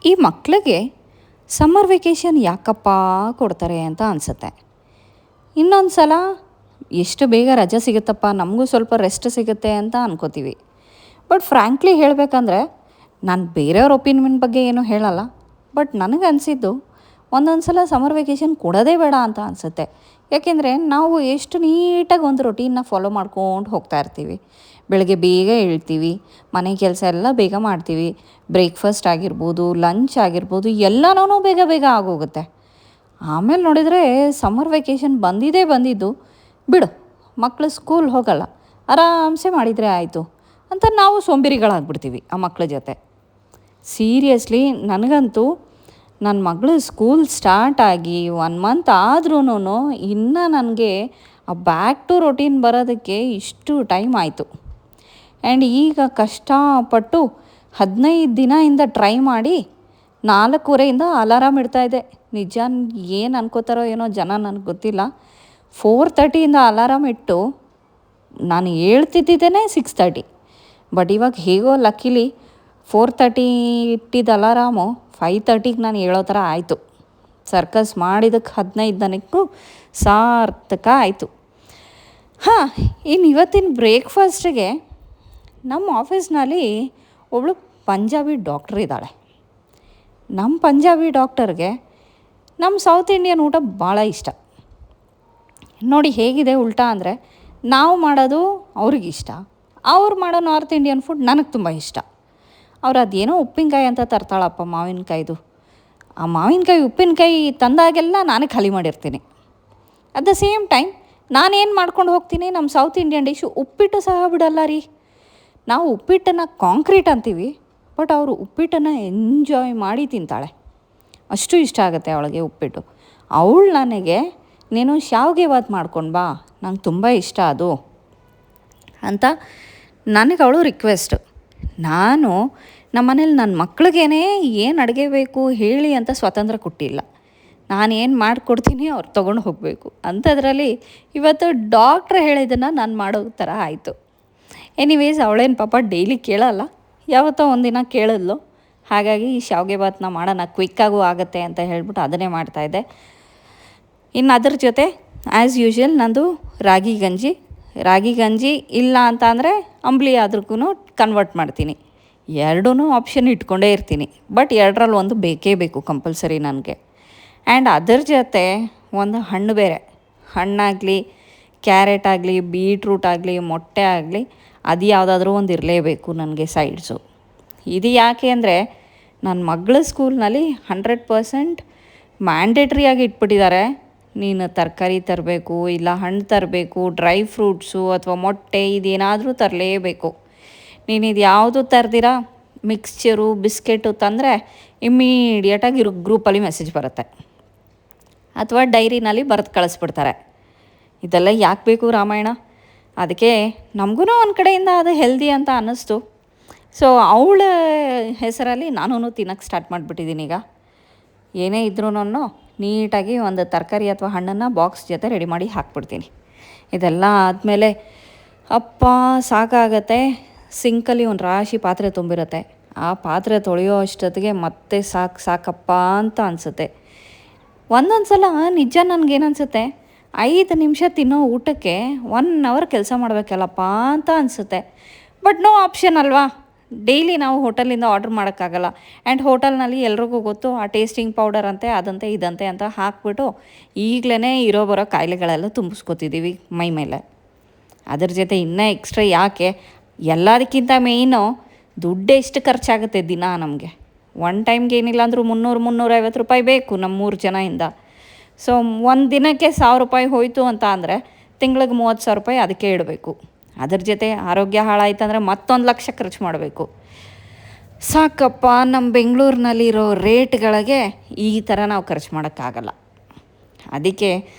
ಈ ಮಕ್ಕಳಿಗೆ summer vacation ಯಾಕಪ್ಪ ಕೊಡ್ತಾರೆ ಅಂತ ಅನಿಸುತ್ತೆ. ಇನ್ನೊಂದು ಸಲ ಎಷ್ಟು ಬೇಗ ರಜೆ ಸಿಗುತ್ತಪ್ಪ, ನಮಗೂ ಸ್ವಲ್ಪ ರೆಸ್ಟ್ ಸಿಗುತ್ತೆ ಅಂತ ಅನ್ಕೋತೀವಿ. ಬಟ್ ಫ್ರ್ಯಾಂಕ್ಲಿ ಹೇಳಬೇಕಂದ್ರೆ, ನಾನು ಬೇರೆಯವ್ರ ಒಪಿನಿಯನ್ ಬಗ್ಗೆ ಏನೂ ಹೇಳಲ್ಲ. ಬಟ್ ನನಗೆ ಅನಿಸಿದ್ದು, ಒಂದೊಂದು ಸಲ ಸಮ್ಮರ್ ವೆಕೇಷನ್ ಕೊಡೋದೇ ಬೇಡ ಅಂತ ಅನಿಸುತ್ತೆ. ಯಾಕೆಂದರೆ ನಾವು ಎಷ್ಟು ನೀಟಾಗಿ ಒಂದು ರೊಟೀನ್ನ ಫಾಲೋ ಮಾಡ್ಕೊಂಡು ಹೋಗ್ತಾ ಇರ್ತೀವಿ. ಬೆಳಗ್ಗೆ ಬೇಗ ಏಳ್ತೀವಿ, ಮನೆ ಕೆಲಸ ಎಲ್ಲ ಬೇಗ ಮಾಡ್ತೀವಿ. ಬ್ರೇಕ್ಫಾಸ್ಟ್ ಆಗಿರ್ಬೋದು, ಲಂಚ್ ಆಗಿರ್ಬೋದು, ಎಲ್ಲನೂ ಬೇಗ ಬೇಗ ಆಗೋಗುತ್ತೆ. ಆಮೇಲೆ ನೋಡಿದರೆ ಸಮ್ಮರ್ ವೆಕೇಷನ್ ಬಂದಿದ್ದು, ಬಿಡು ಮಕ್ಕಳು ಸ್ಕೂಲ್ ಹೋಗಲ್ಲ, ಆರಾಮ್ಸೆ ಮಾಡಿದರೆ ಆಯಿತು ಅಂತ ನಾವು ಸೋಂಬೇರಿಗಳಾಗ್ಬಿಡ್ತೀವಿ ಆ ಮಕ್ಕಳ ಜೊತೆ. ಸೀರಿಯಸ್ಲಿ ನನಗಂತೂ ನನ್ನ ಮಗಳು ಸ್ಕೂಲ್ ಸ್ಟಾರ್ಟ್ ಆಗಿ 1 ಮಂತ್ ಆದ್ರೂ ಇನ್ನೂ ನನಗೆ ಆ ಬ್ಯಾಕ್ ಟು ರೊಟೀನ್ ಬರೋದಕ್ಕೆ ಇಷ್ಟು ಟೈಮ್ ಆಯಿತು. ಆ್ಯಂಡ್ ಈಗ ಕಷ್ಟಪಟ್ಟು 15 ದಿನದಿಂದ ಟ್ರೈ ಮಾಡಿ 4:15 ಅಲಾರಾಮ್ ಇಡ್ತಾಯಿದ್ದೆ. ನಿಜ ಏನು ಅನ್ಕೋತಾರೋ ಏನೋ ಜನ, ನನಗೆ ಗೊತ್ತಿಲ್ಲ. 4:30 ಅಲಾರಾಮ್ ಇಟ್ಟು ನಾನು ಹೇಳ್ತಿದ್ದೇನೆ 6:30. ಬಟ್ ಇವಾಗ ಹೇಗೋ ಲಕ್ಕಿಲಿ 4:30 ಇಟ್ಟಿದ್ದ ಅಲಾರಾಮು 5:30ಗೆ ನಾನು ಹೇಳೋ ಥರ ಆಯಿತು. ಸರ್ಕಸ್ ಮಾಡಿದ್ದಕ್ಕೆ 15 ದಿನಕ್ಕೂ ಸಾರ್ಥಕ ಆಯಿತು. ಹಾಂ, ಇನ್ನು ಇವತ್ತಿನ ಬ್ರೇಕ್ಫಾಸ್ಟಿಗೆ ನಮ್ಮ ಆಫೀಸ್ನಲ್ಲಿ ಒಬ್ಬಳು ಪಂಜಾಬಿ ಡಾಕ್ಟ್ರ್ ಇದ್ದಾಳೆ. ನಮ್ಮ ಪಂಜಾಬಿ ಡಾಕ್ಟರ್ಗೆ ನಮ್ಮ ಸೌತ್ ಇಂಡಿಯನ್ ಊಟ ಭಾಳ ಇಷ್ಟ. ನೋಡಿ ಹೇಗಿದೆ ಉಲ್ಟಾ ಅಂದರೆ, ನಾವು ಮಾಡೋದು ಅವ್ರಿಗಿಷ್ಟ, ಅವ್ರು ಮಾಡೋ ನಾರ್ತ್ ಇಂಡಿಯನ್ ಫುಡ್ ನನಗೆ ತುಂಬ ಇಷ್ಟ. ಅವ್ರು ಅದೇನೋ ಉಪ್ಪಿನಕಾಯಿ ಅಂತ ತರ್ತಾಳಪ್ಪ, ಮಾವಿನಕಾಯ್ದು. ಆ ಮಾವಿನಕಾಯಿ ಉಪ್ಪಿನಕಾಯಿ ತಂದಾಗೆಲ್ಲ ನಾನೇ ಖಾಲಿ ಮಾಡಿರ್ತೀನಿ. ಅಟ್ ದ ಸೇಮ್ ಟೈಮ್ ನಾನೇನು ಮಾಡ್ಕೊಂಡು ಹೋಗ್ತೀನಿ, ನಮ್ಮ ಸೌತ್ ಇಂಡಿಯನ್ ಡಿಶ್ಶು ಉಪ್ಪಿಟ್ಟು ಸಹ ಬಿಡಲ್ಲ ರೀ. ನಾವು ಉಪ್ಪಿಟ್ಟನ್ನು ಕಾಂಕ್ರೀಟ್ ಅಂತೀವಿ, ಬಟ್ ಅವರು ಉಪ್ಪಿಟ್ಟನ್ನು ಎಂಜಾಯ್ ಮಾಡಿ ತಿಂತಾಳೆ. ಅಷ್ಟು ಇಷ್ಟ ಆಗುತ್ತೆ ಅವಳಿಗೆ ಉಪ್ಪಿಟ್ಟು. ಅವಳು ನನಗೆ, ನೀನು ಶಾವಿಗೆ ಬಾತ್ ಮಾಡ್ಕೊಂಡು ಬಾ, ನಂಗೆ ತುಂಬ ಇಷ್ಟ ಅದು ಅಂತ ನನಗೆ ಅವಳು ರಿಕ್ವೆಸ್ಟು. ನಾನು ನಮ್ಮ ಮನೇಲಿ ನನ್ನ ಮಕ್ಳಿಗೇನೆ ಏನು ಅಡುಗೆ ಬೇಕು ಹೇಳಿ ಅಂತ ಸ್ವಾತಂತ್ರ್ಯ ಕೊಟ್ಟಿಲ್ಲ. ನಾನೇನು ಮಾಡಿಕೊಡ್ತೀನಿ ಅವ್ರು ತೊಗೊಂಡು ಹೋಗಬೇಕು ಅಂಥದ್ರಲ್ಲಿ ಇವತ್ತು ಡಾಕ್ಟ್ರ್ ಹೇಳಿದ್ದನ್ನು ನಾನು ಮಾಡೋ ಥರ ಆಯಿತು. ಎನಿವೇಸ್, ಅವಳೇನು ಪಾಪ ಡೈಲಿ ಕೇಳಲ್ಲ, ಯಾವತ್ತೋ ಒಂದಿನ ಕೇಳಿದ್ಲು. ಹಾಗಾಗಿ ಈ ಶಾವಿಗೆ ಬಾತನ್ನ ಮಾಡೋಣ, ಕ್ವಿಕ್ಕಾಗೂ ಆಗುತ್ತೆ ಅಂತ ಹೇಳ್ಬಿಟ್ಟು ಅದನ್ನೇ ಮಾಡ್ತಾಯಿದ್ದೆ. ಇನ್ನು ಅದ್ರ ಜೊತೆ ಆ್ಯಸ್ ಯೂಶ್ವಲ್ ನಂದು ರಾಗಿ ಗಂಜಿ ಇಲ್ಲ ಅಂತ ಅಂದರೆ ಅಂಬ್ಲಿ ಆದ್ರೂ ಕನ್ವರ್ಟ್ ಮಾಡ್ತೀನಿ. ಎರಡೂ ಆಪ್ಷನ್ ಇಟ್ಕೊಂಡೇ ಇರ್ತೀನಿ. ಬಟ್ ಎರಡರಲ್ಲಿ ಒಂದು ಬೇಕೇ ಬೇಕು ಕಂಪಲ್ಸರಿ ನನಗೆ. ಆ್ಯಂಡ್ ಅದರ ಜೊತೆ ಒಂದು ಹಣ್ಣು ಬೇರೆ, ಹಣ್ಣಾಗಲಿ, ಕ್ಯಾರೆಟ್ ಆಗಲಿ, ಬೀಟ್ರೂಟ್ ಆಗಲಿ, ಮೊಟ್ಟೆ ಆಗಲಿ, ಅದು ಯಾವುದಾದ್ರೂ ಒಂದು ಇರಲೇಬೇಕು ನನಗೆ ಸೈಡ್ಸು. ಇದು ಯಾಕೆ ಅಂದರೆ, ನನ್ನ ಮಗಳ ಸ್ಕೂಲ್ನಲ್ಲಿ 100% ಮ್ಯಾಂಡೇಟ್ರಿಯಾಗಿ ಇಟ್ಬಿಟ್ಟಿದ್ದಾರೆ. ನೀನು ತರಕಾರಿ ತರಬೇಕು, ಇಲ್ಲ ಹಣ್ಣು ತರಬೇಕು, ಡ್ರೈ ಫ್ರೂಟ್ಸು ಅಥವಾ ಮೊಟ್ಟೆ ಇದೇನಾದರೂ ತರಲೇಬೇಕು. ನೀನು ಇದು ಯಾವುದು ತರ್ದಿರ ಮಿಕ್ಸ್ಚರು, ಬಿಸ್ಕೆಟು ತಂದರೆ ಇಮ್ಮಿಡಿಯೇಟಾಗಿ ಗ್ರೂಪಲ್ಲಿ ಮೆಸೇಜ್ ಬರುತ್ತೆ, ಅಥವಾ ಡೈರಿನಲ್ಲಿ ಬರೆದು ಕಳಿಸ್ಬಿಡ್ತಾರೆ. ಇದೆಲ್ಲ ಯಾಕೆ ಬೇಕು ರಾಮಾಯಣ? ಅದಕ್ಕೆ ನಮಗೂ ಒಂದು ಕಡೆಯಿಂದ ಅದು ಹೆಲ್ದಿ ಅಂತ ಅನ್ನಿಸ್ತು. ಸೊ ಅವಳ ಹೆಸರಲ್ಲಿ ನಾನು ತಿನ್ನೋಕ್ಕೆ ಸ್ಟಾರ್ಟ್ ಮಾಡಿಬಿಟ್ಟಿದ್ದೀನಿ. ಈಗ ಏನೇ ಇದ್ರೂ ನೀಟಾಗಿ ಒಂದು ತರಕಾರಿ ಅಥವಾ ಹಣ್ಣನ್ನು ಬಾಕ್ಸ್ ಜೊತೆ ರೆಡಿ ಮಾಡಿ ಹಾಕ್ಬಿಡ್ತೀನಿ. ಇದೆಲ್ಲ ಆದಮೇಲೆ ಅಪ್ಪ ಸಾಕಾಗತ್ತೆ. ಸಿಂಕಲ್ಲಿ ಒಂದು ರಾಶಿ ಪಾತ್ರೆ ತುಂಬಿರುತ್ತೆ. ಆ ಪಾತ್ರೆ ತೊಳೆಯೋ ಅಷ್ಟೊತ್ತಿಗೆ ಮತ್ತೆ ಸಾಕಪ್ಪ ಅಂತ ಅನಿಸುತ್ತೆ. ಒಂದೊಂದು ಸಲ ನಿಜ ನನಗೇನನ್ಸುತ್ತೆ, 5 ನಿಮಿಷ ತಿನ್ನೋ ಊಟಕ್ಕೆ 1 ಅವರ್ ಕೆಲಸ ಮಾಡಬೇಕಲ್ಲಪ್ಪ ಅಂತ ಅನಿಸುತ್ತೆ. ಬಟ್ ನೋ ಆಪ್ಷನ್ ಅಲ್ವಾ, ಡೈಲಿ ನಾವು ಹೋಟೆಲಿಂದ ಆರ್ಡ್ರ್ ಮಾಡೋಕ್ಕಾಗಲ್ಲ. ಆ್ಯಂಡ್ ಹೋಟೆಲ್ನಲ್ಲಿ ಎಲ್ರಿಗೂ ಗೊತ್ತು, ಆ ಟೇಸ್ಟಿಂಗ್ ಪೌಡರ್ ಅಂತೆ ಅದಂತೆ ಇದಂತೆ ಅಂತ ಹಾಕ್ಬಿಟ್ಟು ಈಗಲೇ ಬರೋ ಕಾಯಿಲೆಗಳೆಲ್ಲ ತುಂಬಿಸ್ಕೊತಿದ್ದೀವಿ ಮೈ ಮೇಲೆ. ಅದ್ರ ಜೊತೆ ಇನ್ನೂ ಎಕ್ಸ್ಟ್ರಾ ಯಾಕೆ, ಎಲ್ಲದಕ್ಕಿಂತ ಮೇಯ್ನು ದುಡ್ಡು ಎಷ್ಟು ಖರ್ಚಾಗುತ್ತೆ ದಿನ ನಮಗೆ. ಒನ್ ಟೈಮ್ಗೆ ಏನಿಲ್ಲ ಅಂದರೂ 300-350 ರೂಪಾಯಿ ಬೇಕು ನಮ್ಮ 3 ಜನದಿಂದ. ಸೊ ಒಂದು ದಿನಕ್ಕೆ 1000 ರೂಪಾಯಿ ಹೋಯಿತು ಅಂತ ಅಂದರೆ ತಿಂಗಳಿಗೆ 30,000 ರೂಪಾಯಿ ಅದಕ್ಕೆ ಇಡಬೇಕು. ಅದ್ರ ಜೊತೆ ಆರೋಗ್ಯ ಹಾಳಾಯ್ತಂದರೆ ಮತ್ತೊಂದು 1,00,000 ಖರ್ಚು ಮಾಡಬೇಕು. ಸಾಕಪ್ಪ, ನಮ್ಮ ಬೆಂಗಳೂರಿನಲ್ಲಿರೋ ರೇಟ್ಗಳಿಗೆ ಈ ಥರ ನಾವು ಖರ್ಚು ಮಾಡೋಕ್ಕಾಗಲ್ಲ. ಅದಕ್ಕೆ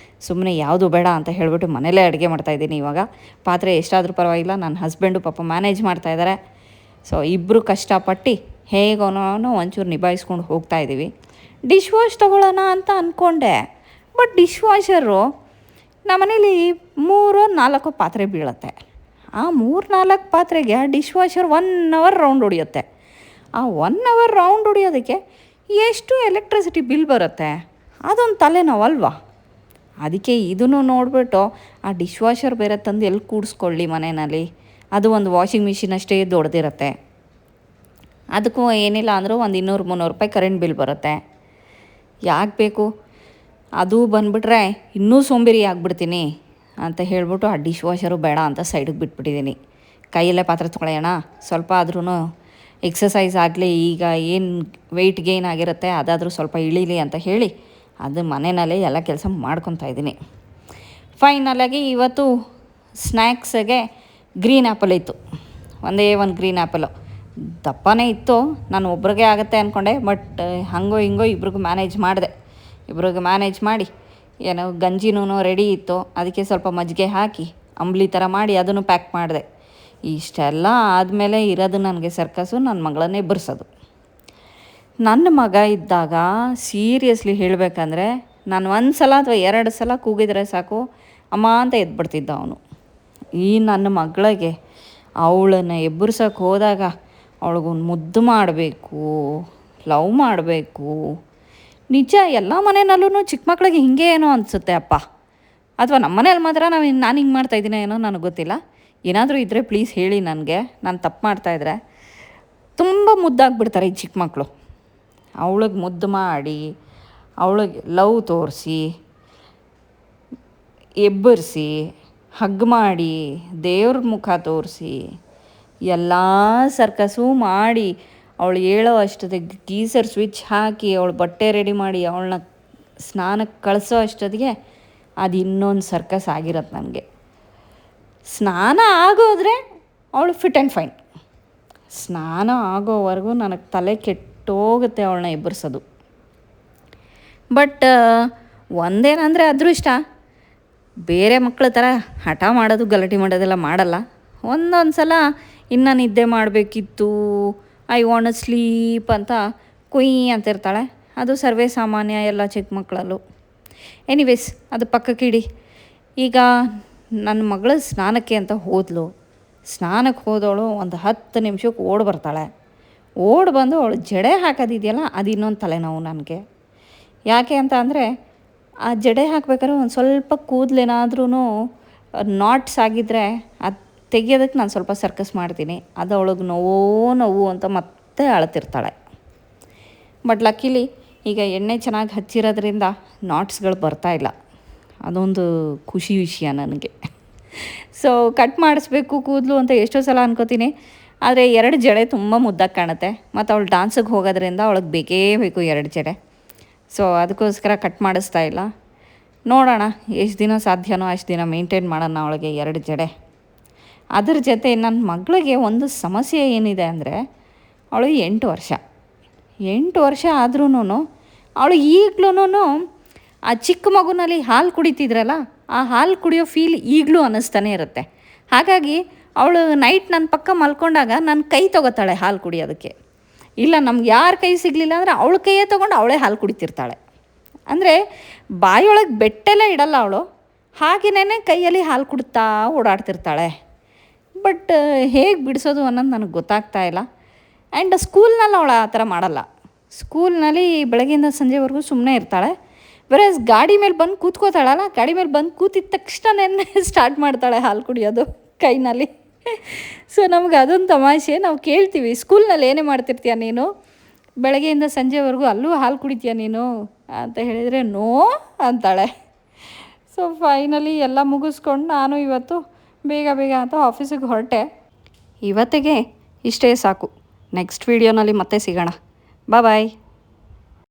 ಸುಮ್ಮನೆ ಯಾವುದು ಬೇಡ ಅಂತ ಹೇಳಿಬಿಟ್ಟು ಮನೇಲೇ ಅಡುಗೆ ಮಾಡ್ತಾಯಿದ್ದೀನಿ. ಇವಾಗ ಪಾತ್ರೆ ಎಷ್ಟಾದರೂ ಪರವಾಗಿಲ್ಲ, ನನ್ನ ಹಸ್ಬೆಂಡು ಪಾಪ ಮ್ಯಾನೇಜ್ ಮಾಡ್ತಾಯಿದ್ದಾರೆ. ಸೊ ಇಬ್ಬರು ಕಷ್ಟಪಟ್ಟು ಹೇಗೋ ಒಂಚೂರು ನಿಭಾಯಿಸ್ಕೊಂಡು ಹೋಗ್ತಾಯಿದ್ದೀವಿ. ಡಿಶ್ ವಾಶ್ ತೊಗೊಳ್ಳೋಣ ಅಂತ ಅಂದ್ಕೊಂಡೆ. ಬಟ್ ಡಿಶ್ ವಾಷರು ನಮ್ಮನೇಲಿ 3-4 ಪಾತ್ರೆ ಬೀಳುತ್ತೆ. ಆ 3-4 ಪಾತ್ರೆಗೆ ಡಿಶ್ ವಾಷರ್ 1 ಅವರ್ ರೌಂಡ್ ಹೊಡಿಯುತ್ತೆ. ಆ 1 ಅವರ್ ರೌಂಡ್ ಹೊಡಿಯೋದಕ್ಕೆ ಎಷ್ಟು ಎಲೆಕ್ಟ್ರಿಸಿಟಿ ಬಿಲ್ ಬರುತ್ತೆ, ಅದೊಂದು ತಲೆನೋವಲ್ವಾ. ಅದಕ್ಕೆ ಇದನ್ನು ನೋಡಿಬಿಟ್ಟು ಆ ಡಿಶ್ ವಾಷರ್ ಬೇರೆ ತಂದು ಎಲ್ಲಿ ಕೂಡಿಸ್ಕೊಳ್ಳಿ ಮನೆಯಲ್ಲಿ. ಅದು ಒಂದು ವಾಷಿಂಗ್ ಮಿಷಿನ್ ಅಷ್ಟೇ ದೊಡ್ಡದಿರುತ್ತೆ, ಅದಕ್ಕೂ ಏನಿಲ್ಲ ಅಂದರೂ ಒಂದು 200-300 ರೂಪಾಯಿ ಕರೆಂಟ್ ಬಿಲ್ ಬರುತ್ತೆ. ಯಾಕೆ ಬೇಕು, ಅದು ಬಂದುಬಿಟ್ರೆ ಇನ್ನೂ ಸೋಂಬೇರಿ ಆಗಿಬಿಡ್ತೀನಿ ಅಂತ ಹೇಳ್ಬಿಟ್ಟು ಆ ಡಿಶ್ ವಾಷರು ಬೇಡ ಅಂತ ಸೈಡಿಗೆ ಬಿಟ್ಬಿಟ್ಟಿದ್ದೀನಿ. ಕೈಯಲ್ಲೇ ಪಾತ್ರೆ ತೊಳೆಯೋಣ, ಸ್ವಲ್ಪ ಆದ್ರೂ ಎಕ್ಸಸೈಸ್ ಆಗಲಿ, ಈಗ ಏನು ವೆಯ್ಟ್ ಗೇನ್ ಆಗಿರುತ್ತೆ ಅದಾದರೂ ಸ್ವಲ್ಪ ಇಳೀಲಿ ಅಂತ ಹೇಳಿ ಅದು ಮನೆಯಲ್ಲೇ ಎಲ್ಲ ಕೆಲಸ ಮಾಡ್ಕೊತಾ ಇದ್ದೀನಿ. ಫೈನಲಾಗಿ ಇವತ್ತು ಸ್ನ್ಯಾಕ್ಸಿಗೆ ಗ್ರೀನ್ ಆ್ಯಪಲ್ ಇತ್ತು, ಒಂದೇ ಒಂದು ಗ್ರೀನ್ ಆ್ಯಪಲು. ದಪ್ಪನೇ ಇತ್ತು, ನಾನು ಒಬ್ರಿಗೆ ಆಗುತ್ತೆ ಅಂದ್ಕೊಂಡೆ, ಬಟ್ ಹಾಗೋ ಹಿಂಗೋ ಇಬ್ರಿಗೂ ಮ್ಯಾನೇಜ್ ಮಾಡಿ ಏನೋ ಗಂಜಿನೂ ರೆಡಿ ಇತ್ತು, ಅದಕ್ಕೆ ಸ್ವಲ್ಪ ಮಜ್ಜಿಗೆ ಹಾಕಿ ಅಂಬ್ಲಿ ಥರ ಮಾಡಿ ಅದನ್ನು ಪ್ಯಾಕ್ ಮಾಡಿದೆ. ಇಷ್ಟೆಲ್ಲ ಆದಮೇಲೆ ಇರೋದು ನನಗೆ ಸರ್ಕಸ್ಸು ನನ್ನ ಮಗಳನ್ನೇ ಎಬ್ಬರಿಸೋದು. ನನ್ನ ಮಗ ಇದ್ದಾಗ ಸೀರಿಯಸ್ಲಿ ಹೇಳಬೇಕಂದ್ರೆ ನಾನು 1 ಸಲ ಅಥವಾ 2 ಸಲ ಕೂಗಿದ್ರೆ ಸಾಕು ಅಮ್ಮ ಅಂತ ಎದ್ಬಿಡ್ತಿದ್ದ ಅವನು. ಈ ನನ್ನ ಮಗಳಿಗೆ ಅವಳನ್ನು ಎಬ್ಬರ್ಸೋಕೆ ಹೋದಾಗ ಅವಳಿಗೊಂದು ಮುದ್ದು ಮಾಡಬೇಕು, ಲವ್ ಮಾಡಬೇಕು. ನಿಜ ಎಲ್ಲ ಮನೆಯಲ್ಲೂ ಚಿಕ್ಕ ಮಕ್ಳಿಗೆ ಹಿಂಗೆ ಏನೋ ಅನಿಸುತ್ತೆ ಅಪ್ಪ, ಅಥವಾ ನಮ್ಮ ಮನೇಲಿ ಮಾತ್ರ ನಾನು ಹಿಂಗೆ ಮಾಡ್ತಾಯಿದ್ದೀನಿ ಏನೋ ನನಗೆ ಗೊತ್ತಿಲ್ಲ. ಏನಾದರೂ ಇದ್ದರೆ ಪ್ಲೀಸ್ ಹೇಳಿ ನನಗೆ, ನಾನು ತಪ್ಪು ಮಾಡ್ತಾಯಿದ್ರೆ. ತುಂಬ ಮುದ್ದಾಗಿಬಿಡ್ತಾರೆ ಈ ಚಿಕ್ಕ ಮಕ್ಕಳು. ಅವಳಿಗೆ ಮುದ್ದು ಮಾಡಿ, ಅವಳಿಗೆ ಲವ್ ತೋರಿಸಿ, ಎಬ್ಬರಿಸಿ, ಹಗ್ ಮಾಡಿ, ದೇವ್ರ ಮುಖ ತೋರಿಸಿ, ಎಲ್ಲ ಸರ್ಕಸು ಮಾಡಿ, ಅವಳು ಹೇಳೋ ಅಷ್ಟೊತ್ತಿಗೆ ಗೀಸರ್ ಸ್ವಿಚ್ ಹಾಕಿ ಅವಳು ಬಟ್ಟೆ ರೆಡಿ ಮಾಡಿ ಅವಳನ್ನ ಸ್ನಾನಕ್ಕೆ ಕಳಿಸೋ ಅಷ್ಟೊತ್ತಿಗೆ ಅದು ಇನ್ನೊಂದು ಸರ್ಕಸ್ ಆಗಿರತ್ತೆ ನನಗೆ. ಸ್ನಾನ ಆಗೋದ್ರೆ ಅವಳು ಫಿಟ್ ಆ್ಯಂಡ್ ಫೈನ್. ಸ್ನಾನ ಆಗೋವರೆಗೂ ನನಗೆ ತಲೆ ಕೆಟ್ಟೋಗುತ್ತೆ ಅವಳನ್ನ ಎಬ್ಬರಿಸೋದು. ಬಟ್ ಒಂದೇನಂದರೆ ಅದೃಷ್ಟ, ಬೇರೆ ಮಕ್ಕಳ ಥರ ಹಠ ಮಾಡೋದು ಗಲಾಟೆ ಮಾಡೋದೆಲ್ಲ ಮಾಡಲ್ಲ. ಒಂದೊಂದು ಸಲ ಇನ್ನು ನಿದ್ದೆ ಮಾಡಬೇಕಿತ್ತು, ಐ ವಾಂಟ್ ಸ್ಲೀಪ್ ಅಂತ ಕುಯ್ ಅಂತಿರ್ತಾಳೆ. ಅದು ಸರ್ವೇ ಸಾಮಾನ್ಯ ಎಲ್ಲ ಚಿಕ್ಕ ಮಕ್ಕಳಲ್ಲೂ. ಎನಿವೇಸ್ ಅದು ಪಕ್ಕಕ್ಕಿಡಿ. ಈಗ ನನ್ನ ಮಗಳು ಸ್ನಾನಕ್ಕೆ ಅಂತ ಹೋದಳು. ಸ್ನಾನಕ್ಕೆ ಹೋದವಳು ಒಂದು 10 ನಿಮಿಷಕ್ಕೆ ಬರ್ತಾಳೆ. ಬಂದು ಅವಳು ಜಡೆ ಹಾಕೋದಿದೆಯಲ್ಲ ಅದು ಇನ್ನೊಂದು ತಲೆನೋವು ನನಗೆ. ಯಾಕೆ ಅಂತ ಅಂದರೆ ಆ ಜಡೆ ಹಾಕ್ಬೇಕಾದ್ರೆ ಒಂದು ಸ್ವಲ್ಪ ಕೂದಲೇನಾದ್ರೂ ನಾಟ್ಸ್ ಆಗಿದ್ದರೆ ಅದು ತೆಗಿಯೋದಕ್ಕೆ ನಾನು ಸ್ವಲ್ಪ ಸರ್ಕಸ್ ಮಾಡ್ತೀನಿ. ಅದು ಅವಳಿಗೆ ನೋವು ಅಂತ ಮತ್ತೆ ಅಳ್ತಿರ್ತಾಳೆ. ಬಟ್ ಲಕ್ಕಿಲಿ ಈಗ ಎಣ್ಣೆ ಚೆನ್ನಾಗಿ ಹಚ್ಚಿರೋದ್ರಿಂದ ನಾಟ್ಸ್ಗಳು ಬರ್ತಾಯಿಲ್ಲ. ಅದೊಂದು ಖುಷಿ ವಿಷಯ ನನಗೆ. ಸೊ ಕಟ್ ಮಾಡಿಸ್ಬೇಕು ಕೂದಲು ಅಂತ ಎಷ್ಟೋ ಸಲ ಅನ್ಕೋತೀನಿ, ಆದರೆ 2 ಜಡೆ ತುಂಬ ಮುದ್ದಾಗಿ ಕಾಣುತ್ತೆ. ಮತ್ತು ಅವಳು ಡಾನ್ಸಿಗೆ ಹೋಗೋದ್ರಿಂದ ಅವಳಿಗೆ ಬೇಕೇ ಬೇಕು 2 ಜಡೆ. ಸೊ ಅದಕ್ಕೋಸ್ಕರ ಕಟ್ ಮಾಡಿಸ್ತಾ ಇಲ್ಲ. ನೋಡೋಣ ಎಷ್ಟು ದಿನ ಸಾಧ್ಯನೋ ಅಷ್ಟು ದಿನ ಮೇಂಟೈನ್ ಮಾಡೋಣ ಅವಳಿಗೆ 2 ಜಡೆ. ಅದ್ರ ಜೊತೆ ನನ್ನ ಮಗಳಿಗೆ ಒಂದು ಸಮಸ್ಯೆ ಏನಿದೆ ಅಂದರೆ, ಅವಳು 8 ವರ್ಷ ಆದ್ರೂ ಅವಳು ಈಗಲೂ ಆ ಚಿಕ್ಕ ಮಗುನಲ್ಲಿ ಹಾಲು ಕುಡಿತಿದ್ರಲ್ಲ, ಆ ಹಾಲು ಕುಡಿಯೋ ಫೀಲ್ ಈಗಲೂ ಅನ್ನಿಸ್ತಾನೆ ಇರುತ್ತೆ. ಹಾಗಾಗಿ ಅವಳು ನೈಟ್ ನನ್ನ ಪಕ್ಕ ಮಲ್ಕೊಂಡಾಗ ನನ್ನ ಕೈ ತೊಗೋತಾಳೆ ಹಾಲು ಕುಡಿಯೋದಕ್ಕೆ. ಇಲ್ಲ ನಮ್ಗೆ ಯಾರ ಕೈ ಸಿಗಲಿಲ್ಲ ಅಂದರೆ ಅವಳ ಕೈಯೇ ತೊಗೊಂಡು ಅವಳೇ ಹಾಲು ಕುಡಿತಿರ್ತಾಳೆ. ಅಂದರೆ ಬಾಯೊಳಗೆ ಬೆಟ್ಟೆಲ್ಲ ಇಡಲ್ಲ ಅವಳು, ಹಾಗೆಯೇ ಕೈಯಲ್ಲಿ ಹಾಲು ಕುಡ್ತಾ ಓಡಾಡ್ತಿರ್ತಾಳೆ. ಬಟ್ ಹೇಗೆ ಬಿಡಿಸೋದು ಅನ್ನೋದು ನನಗೆ ಗೊತ್ತಾಗ್ತಾ ಇಲ್ಲ. ಆ್ಯಂಡ್ ಸ್ಕೂಲ್ನಲ್ಲಿ ಅವಳು ಆ ಥರ ಮಾಡಲ್ಲ. ಸ್ಕೂಲ್ನಲ್ಲಿ ಬೆಳಗ್ಗೆಯಿಂದ ಸಂಜೆವರೆಗೂ ಸುಮ್ಮನೆ ಇರ್ತಾಳೆ. ವೆರಸ್ ಗಾಡಿ ಮೇಲೆ ಬಂದು ಕೂತ್ಕೋತಾಳಲ್ಲ, ಗಾಡಿ ಮೇಲೆ ಬಂದು ಕೂತಿದ ತಕ್ಷಣನೇ ಸ್ಟಾರ್ಟ್ ಮಾಡ್ತಾಳೆ ಹಾಲು ಕುಡಿಯೋದು ಕೈನಲ್ಲಿ. ಸೊ ನಮ್ಗೆ ಅದೊಂದು ತಮಾಷೆ. ನಾವು ಕೇಳ್ತೀವಿ, ಸ್ಕೂಲ್ನಲ್ಲಿ ಏನೇ ಮಾಡ್ತಿರ್ತೀಯ ನೀನು, ಬೆಳಗ್ಗೆಯಿಂದ ಸಂಜೆವರೆಗೂ ಅಲ್ಲೂ ಹಾಲು ಕುಡಿತೀಯ ನೀನು ಅಂತ ಹೇಳಿದರೆ ನೋ ಅಂತಾಳೆ. ಸೊ ಫೈನಲಿ ಎಲ್ಲ ಮುಗಿಸ್ಕೊಂಡು ನಾನು ಇವತ್ತು ಬೇಗ ಅಂತ ಆಫೀಸಿಗೆ ಹೊರಟೆ. ಇವತ್ತಿಗೆ ಇಷ್ಟೇ ಸಾಕು. ನೆಕ್ಸ್ಟ್ ವೀಡಿಯೋನಲ್ಲಿ ಮತ್ತೆ ಸಿಗೋಣ. ಬಾಯ್.